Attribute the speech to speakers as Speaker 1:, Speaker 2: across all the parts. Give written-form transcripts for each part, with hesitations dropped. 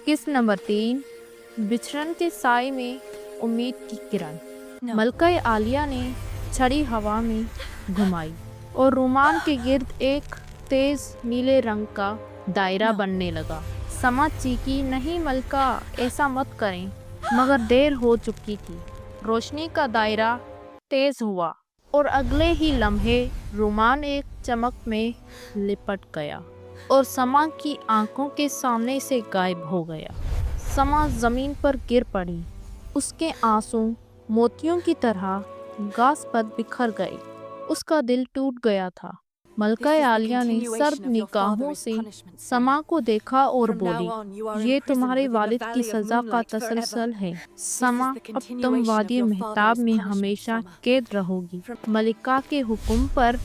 Speaker 1: قسط نمبر 3 بچھڑن کے سائے میں امید کی کرن۔ ملکہ عالیہ نے چھڑی ہوا میں گھمائی اور رومان کے گرد ایک تیز نیلے رنگ کا دائرہ بننے لگا۔ سما چیخی، نہیں ملکہ، ایسا مت کریں، مگر دیر ہو چکی تھی۔ روشنی کا دائرہ تیز ہوا اور اگلے ہی لمحے رومان ایک چمک میں لپٹ گیا اور سما کی آنکھوں کے سامنے سے غائب ہو گیا۔ سما زمین پر گر پڑی، اس کے آنسو موتیوں کی طرح گھاس پر بکھر گئے، اس کا دل ٹوٹ گیا تھا۔ ملکہ عالیہ نے سرد نگاہوں سے سما کو دیکھا اور بولی، یہ تمہارے والد کی سزا کا تسلسل ہے سما، اب تم وادی مہتاب میں ہمیشہ قید رہو گی۔ ملکہ کے حکم پر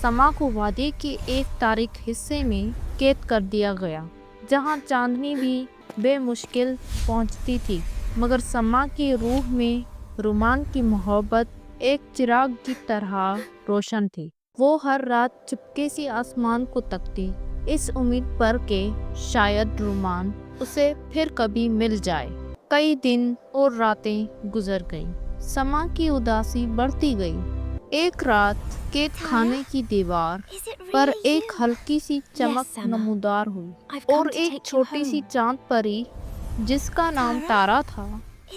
Speaker 1: سما کو وادی کے ایک تاریک حصے میں قید کر دیا گیا، جہاں چاندنی بھی بے مشکل پہنچتی تھی، مگر سما کی روح میں رومان کی محبت ایک چراغ کی طرح روشن تھی۔ وہ ہر رات چپکے سے آسمان کو تکتی، اس امید پر کہ شاید رومان اسے پھر کبھی مل جائے۔ کئی دن اور راتیں گزر گئیں، سما کی اداسی بڑھتی گئی۔ ایک رات قید خانے کی دیوار پر ایک ہلکی سی چمک نمودار ہوئی اور ایک چھوٹی سی چاند پری جس کا نام تارا تھا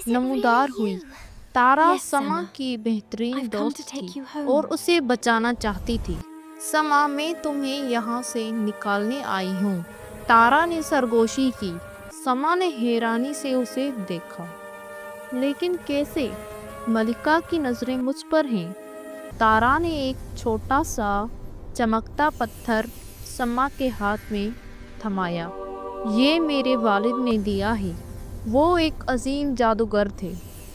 Speaker 1: نمودار ہوئی۔ تارا سما کی بہترین دوست تھی اور اسے بچانا چاہتی تھی۔ سما، میں تمہیں یہاں سے نکالنے آئی ہوں، تارا نے سرگوشی کی۔ سما نے حیرانی سے اسے دیکھا، لیکن کیسے؟ ملکہ کی نظریں مجھ پر ہیں۔ تارا نے ایک چھوٹا سا چمکتا پتھر سما کے ہاتھ میں تھمایا۔ یہ میرے والد نے دیا ہے، وہ ایک عظیم جادوگر تھے،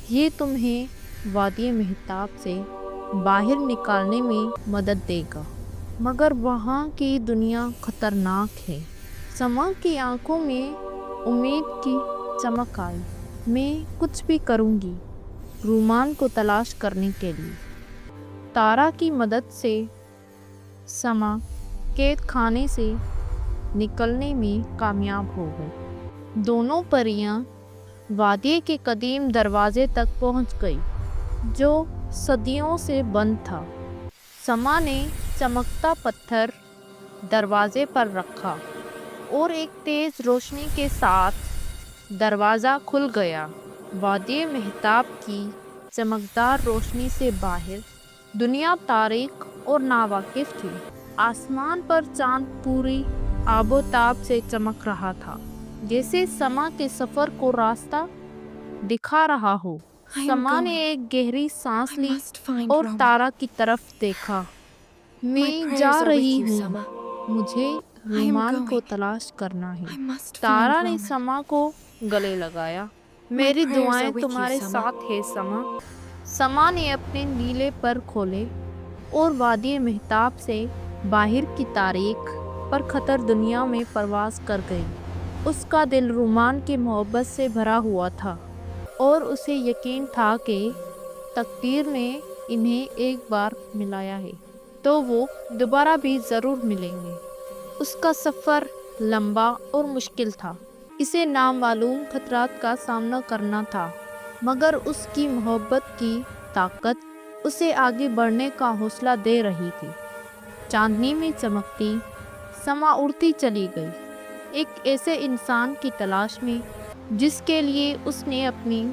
Speaker 1: یہ تمہیں وادی مہتاب سے باہر نکالنے میں مدد دے گا، مگر وہاں کی دنیا خطرناک ہے۔ سما کی آنکھوں میں امید کی چمک آئی۔ میں کچھ بھی کروں گی رومان کو تلاش کرنے کے لیے۔ تارا کی مدد سے سما قید خانے سے نکلنے میں کامیاب ہو گئی۔ دونوں پریاں وادی کے قدیم دروازے تک پہنچ گئی جو صدیوں سے بند تھا۔ سما نے چمکتا پتھر دروازے پر رکھا اور ایک تیز روشنی کے ساتھ دروازہ کھل گیا۔ وادی مہتاب کی چمکدار روشنی سے باہر دنیا تاریک اور ناواقف تھی۔ آسمان پر چاند پوری آب و تاب سے چمک رہا تھا، جیسے سما کے سفر کو راستہ دکھا رہا ہو۔ سما نے ایک گہری سانس لی اور تارا کی طرف دیکھا۔ میں جا رہی ہوں، مجھے رومان کو تلاش کرنا ہے۔ تارا نے سما کو گلے لگایا۔ میری دعائیں تمہارے ساتھ ہیں سما۔ سما نے اپنے نیلے پر کھولے اور وادی مہتاب سے باہر کی تاریک پر خطر دنیا میں پرواز کر گئی۔ اس کا دل رومان کی محبت سے بھرا ہوا تھا اور اسے یقین تھا کہ تقدیر نے انہیں ایک بار ملایا ہے تو وہ دوبارہ بھی ضرور ملیں گے۔ اس کا سفر لمبا اور مشکل تھا، اسے نامعلوم خطرات کا سامنا کرنا تھا، مگر اس کی محبت کی طاقت اسے آگے بڑھنے کا حوصلہ دے رہی تھی۔ چاندنی میں چمکتی سما اڑتی چلی گئی، ایک ایسے انسان کی تلاش میں جس کے لیے اس نے اپنی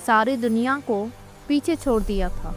Speaker 1: ساری دنیا کو پیچھے چھوڑ دیا تھا۔